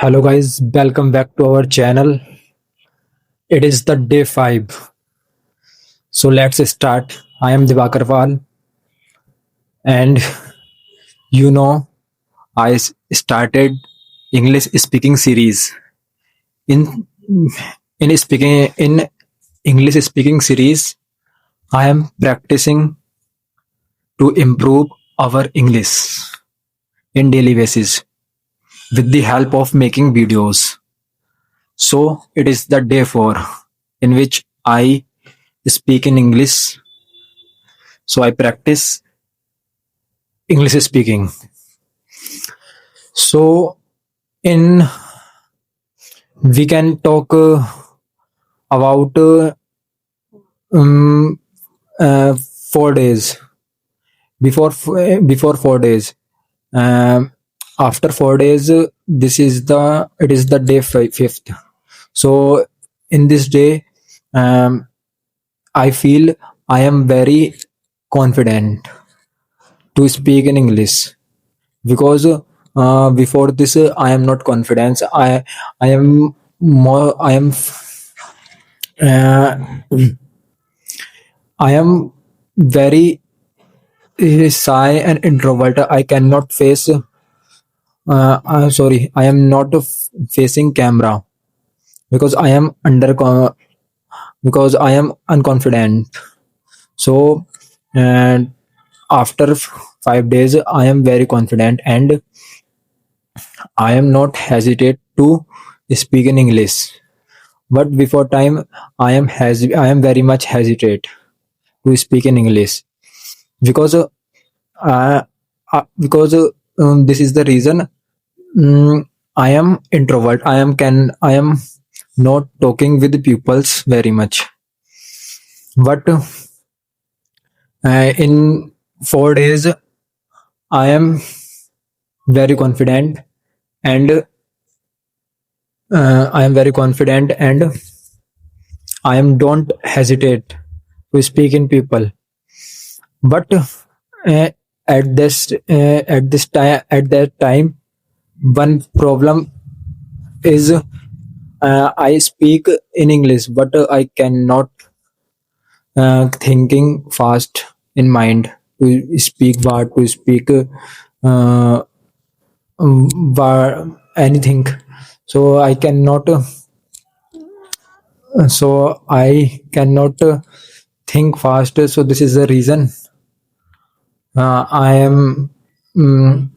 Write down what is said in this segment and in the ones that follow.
Hello guys, welcome back to our channel. It is the day 5. So let's start. I am Divakar Pal and you know started English speaking series. In in English speaking series, I am practicing to improve our English in daily basis with the help of making videos. So it is the day 4 in which I speak in English. So I practice English speaking. So in we can talk about um, 4 days before 4 days. Um, After 4 days, this is the it is the day fifth. So in this day, um, I feel I am very confident to speak in English because before this I am not confident. I am more uh, I am very shy and introvert. I cannot face. Sorry, I am not facing camera because I am because I am unconfident. So, and after 5 days, I am very confident and I am not hesitate to speak in English. But before time, I am very much hesitate to speak in English because uh, this is the reason. I am introvert. I am not talking with pupils very much. But in 4 days, I am very confident and I am very confident and I am don't hesitate to speak in people. But at this time at that time, one problem is I speak in English, but I cannot thinking fast in mind to speak what to speak anything. So I cannot. So I cannot think fast. So this is the reason I am. mm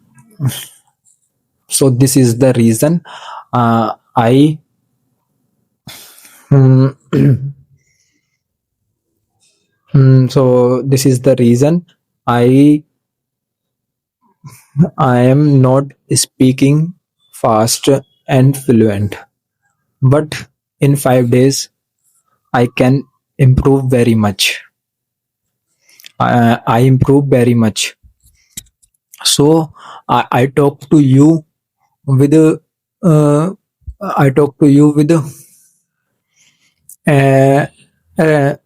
so this is the reason I. mm, so this is the reason I I am not speaking fast and fluent. But in 5 days, I can improve very much. I improve very much. So I talk to you with I talk to you with uh, uh,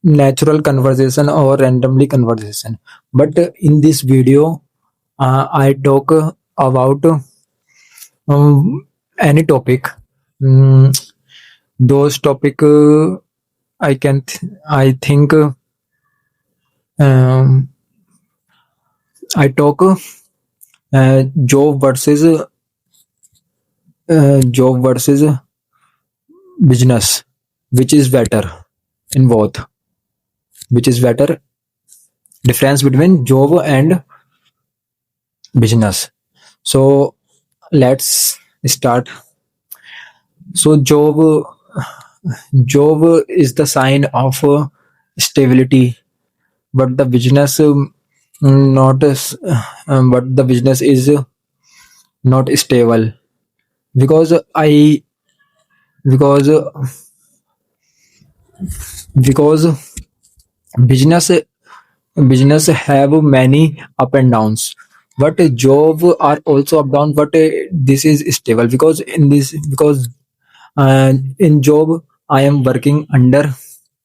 natural conversation or randomly conversation. But in this video, I talk about any topic. Mm, those topic I think um, I talk job versus job versus business, which is better in both, which is better difference between job and business. So let's start. So job is the sign of stability, but the business not as but the business is not stable because I because because business business have many up and downs, but job are also up down, but this is stable because in job I am working under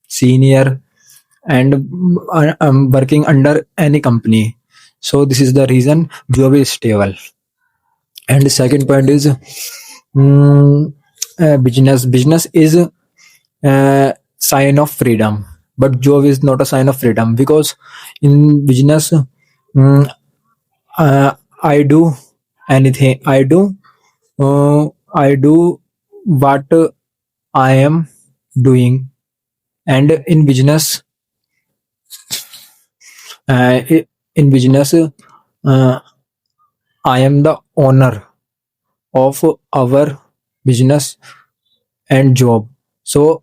senior and I'm working under any company. So this is the reason job is stable. And the second point is mm, business is a sign of freedom, but job is not a sign of freedom, because in business, mm, uh, I do anything. I do what I am doing, and in business, uh, i- in business, I am the owner of our business and job. So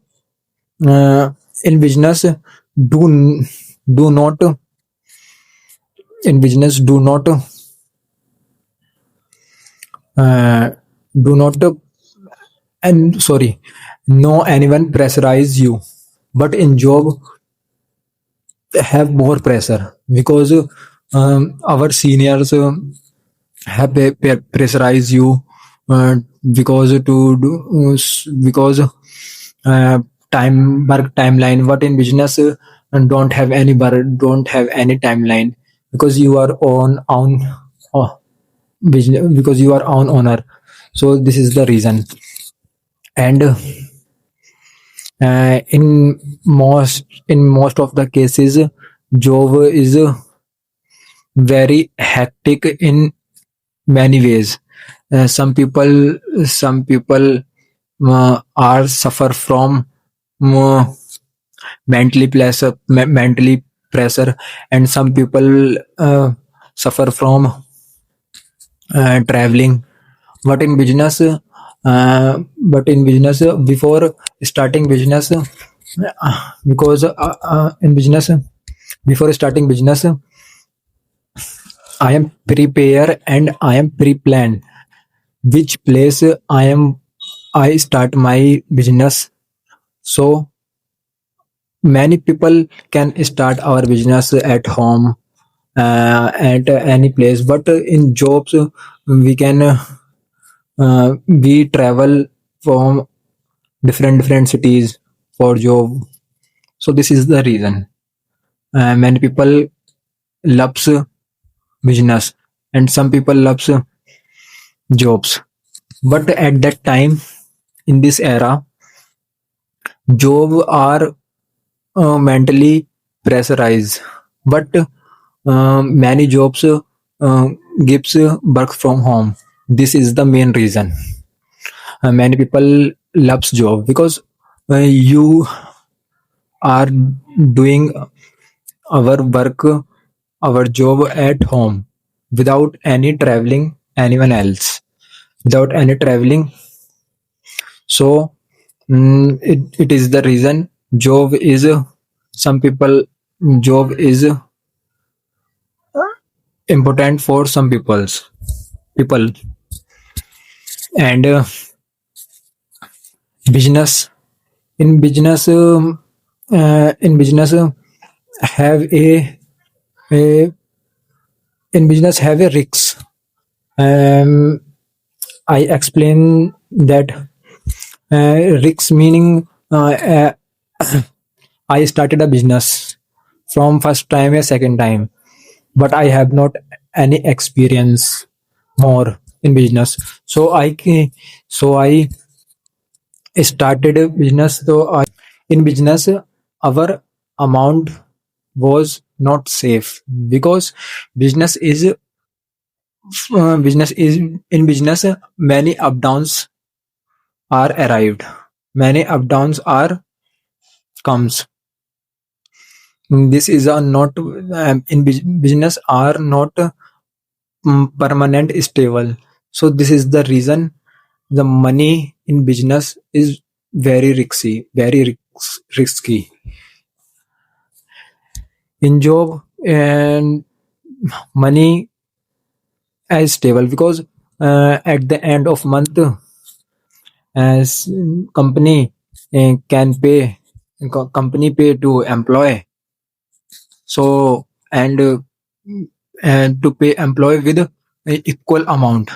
in business, do do not in business uh, do not and sorry, no anyone pressurize you, but in job have more pressure, because our seniors have pressurize you, because to do because time work timeline. But in business, don't have any don't have any timeline, because you are on business, because you are on owner. So this is the reason. And in most of the cases, job is very hectic in many ways. Some people are suffer from uh, mentally pressure, and some people suffer from traveling. But in business, before starting business, because in business, before starting business, I am prepare and I am pre-planned which place I start my business. So many people can start our business at home, at any place, but in jobs, we can we travel from different cities for job. So this is the reason many people loves business, and some people loves jobs. But at that time, in this era, job are mentally pressurized, but many jobs gives work from home. This is the main reason many people loves job, because you are doing our work, our job at home, without any traveling anyone else, without any traveling. So it is the reason job is some job is important for some people. And business in business in business have a in business have a risks. um, I explain that risks meaning I started a business from first time a second time, but I have not any experience more in business. So I started a business. In business, our amount was not safe, because business is business is in business, many up downs are arrived, many up downs are comes. This is a not in business are not permanent stable. So this is the reason the money in business is very risky. In job, and money is stable, because at the end of month, as company can pay company pay to employ. So and to pay employee with equal amount.